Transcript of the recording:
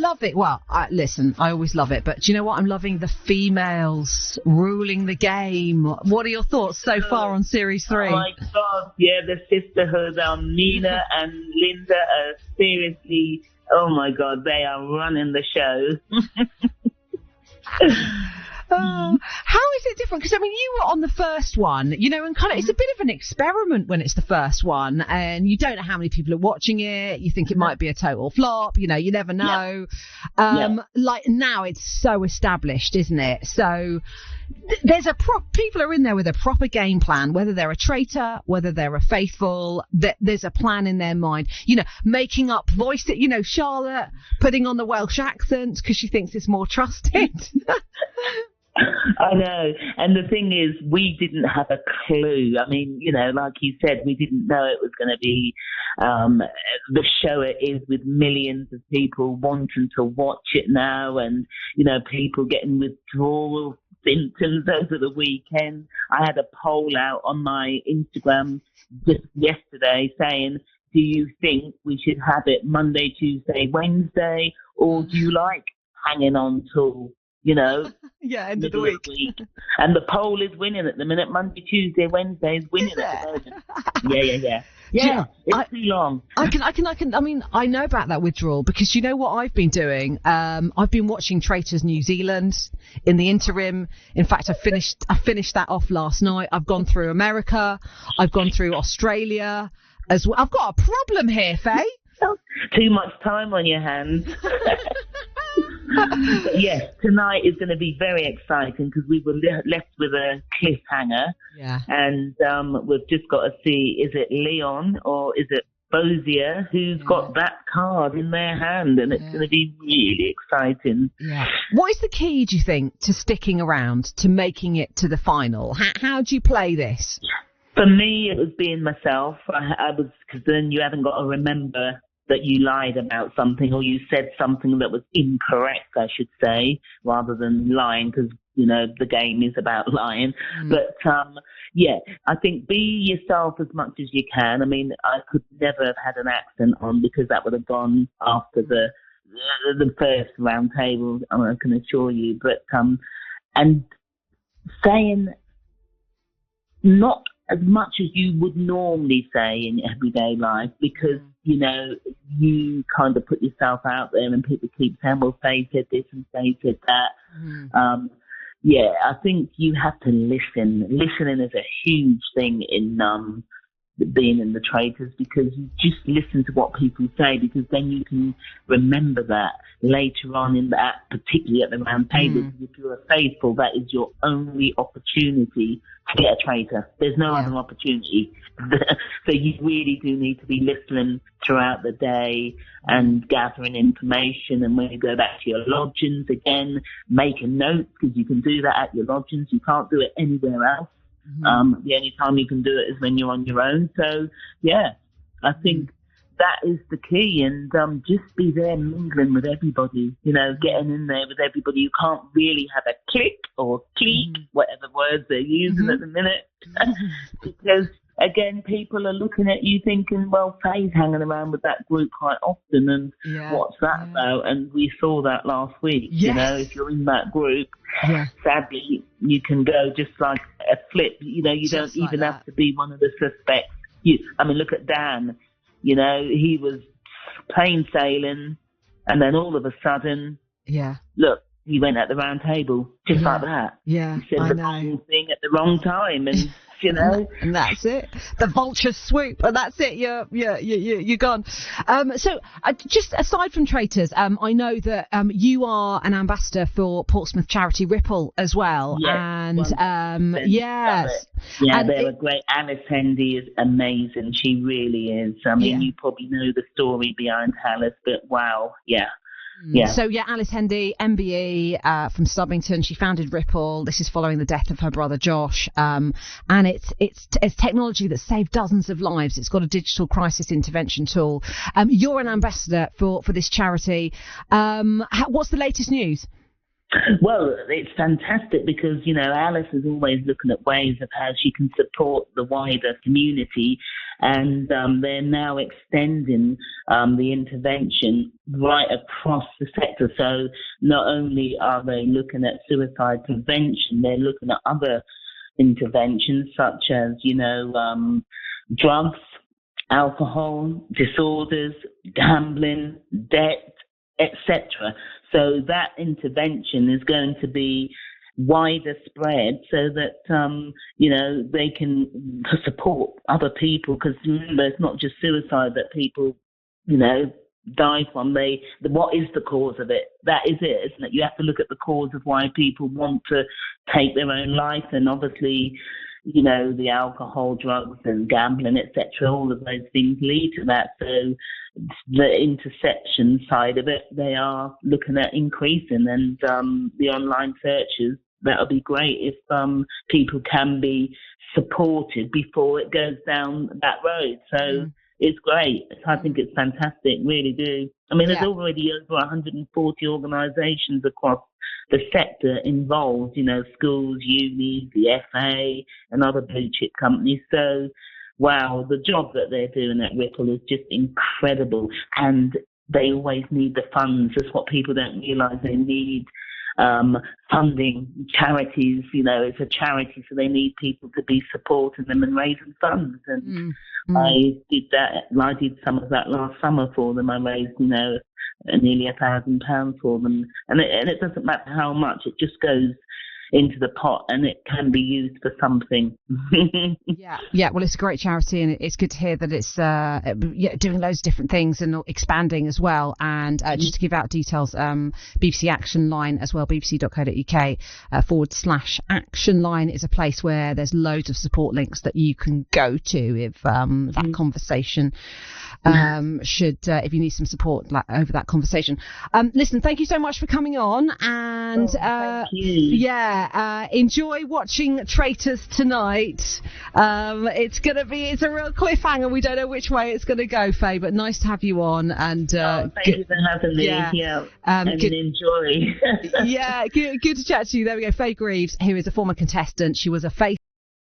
love it. Well, listen, I always love it. But do you know what? I'm loving the females ruling the game. What are your thoughts so far on Series 3? Oh, my God. Yeah, the sisterhood, Nina and Linda are seriously, oh, my God, they are running the show. How is it different? Because, I mean, you were on the first one, you know, and kind of it's a bit of an experiment when it's the first one and you don't know how many people are watching it. You think it might be a total flop, you know, you never know. Like now it's so established, isn't it? So there's people are in there with a proper game plan, whether they're a traitor, whether they're a faithful, there's a plan in their mind, you know, making up voice, you know, Charlotte putting on the Welsh accent because she thinks it's more trusted. I know. And the thing is, we didn't have a clue. I mean, you know, like you said, we didn't know it was going to be the show it is, with millions of people wanting to watch it now and, you know, people getting withdrawal symptoms over the weekend. I had a poll out on my Instagram just yesterday saying, do you think we should have it Monday, Tuesday, Wednesday, or do you like hanging on till, you know, end of the week. And the poll is winning at the minute. Monday, Tuesday, Wednesday is winning at the moment. Yeah. It's too long. I mean, I know about that withdrawal because you know what I've been doing? I've been watching Traitors New Zealand in the interim. In fact, I finished that off last night. I've gone through America. I've gone through Australia as well. I've got a problem here, Faye. Too much time on your hands. Yes, tonight is going to be very exciting because we were left with a cliffhanger. Yeah. And we've just got to see, is it Leon or is it Bozier who's got that card in their hand? And it's going to be really exciting. Yeah. What is the key, do you think, to sticking around, to making it to the final? How do you play this? For me, it was being myself. I was, because then you haven't got to remember that you lied about something or you said something that was incorrect, I should say, rather than lying, because, you know, the game is about lying. But, I think be yourself as much as you can. I mean, I could never have had an accent on because that would have gone after the first round table, I can assure you. But, and saying not as much as you would normally say in everyday life, because, you know, you kind of put yourself out there and people keep saying, well, Faye said this and Faye said that. I think you have to listen. Listening is a huge thing in being in the Traitors, because you just listen to what people say, because then you can remember that later on in that, particularly at the round table. If you're a faithful, that is your only opportunity to get a traitor. There's no other opportunity. So you really do need to be listening throughout the day and gathering information. And when you go back to your lodgings again, making notes, because you can do that at your lodgings. You can't do it anywhere else. The only time you can do it is when you're on your own. So, I think that is the key. And just be there mingling with everybody, you know, getting in there with everybody. You can't really have a click or clique, whatever words they're using at the minute, because, again, people are looking at you thinking, well, Faye's hanging around with that group quite often, and what's that about? And we saw that last week. You know, if you're in that group, sadly, you can go just like a flip. You know, you just don't even have to be one of the suspects. I mean, look at Dan. You know, he was plain sailing, and then all of a sudden, look, he went at the round table just like that. Yeah, he said the wrong thing at the wrong time, and you know, and that's it. The vulture swoop, and that's it. You're gone. So, just aside from Traitors, I know that you are an ambassador for Portsmouth charity Ripple as well. Yes, and yes. Yeah, they were great. Alice Hendy is amazing. She really is. I mean, you probably know the story behind Alice, but wow, So Alice Hendy, MBE from Stubbington. She founded Ripple. This is following the death of her brother Josh, and it's technology that saved dozens of lives. It's got a digital crisis intervention tool. You're an ambassador for this charity. What's the latest news? Well, it's fantastic because, Alice is always looking at ways of how she can support the wider community. And they're now extending the intervention right across the sector. So not only are they looking at suicide prevention, they're looking at other interventions such as, drugs, alcohol, disorders, gambling, debt, etc. So that intervention is going to be wider spread so that, they can support other people. Because remember, it's not just suicide that people, die from. What is the cause of it? That is it, isn't it? You have to look at the cause of why people want to take their own life. And obviously, the alcohol, drugs and gambling, etc., all of those things lead to that. So the interception side of it, they are looking at increasing. And the online searches, that'll be great if people can be supported before it goes down that road. So it's great. I think it's fantastic, really do. I mean, there's already over 140 organisations across the sector involved, schools, unis, the FA and other blue chip companies. So, wow, the job that they're doing at Ripple is just incredible. And they always need the funds. That's what people don't realise. They need funding. Charities, it's a charity, so they need people to be supporting them and raising funds. And I did that. I did some of that last summer for them. I raised, nearly £1,000 for them. And it doesn't matter how much, it just goes into the pot and it can be used for something. Yeah. Well, it's a great charity and it's good to hear that it's doing loads of different things and expanding as well. And just to give out details, BBC Action Line as well, bbc.co.uk/Action Line is a place where there's loads of support links that you can go to if that conversation if you need some support over that conversation. Listen, thank you so much for coming on, and thank you. Enjoy watching Traitors tonight. It's a real cliffhanger. We don't know which way it's going to go, Faye, but nice to have you on. And thank you for having me. And enjoy. Good to chat to you. There we go. Faye Greaves, who is a former contestant. She was a face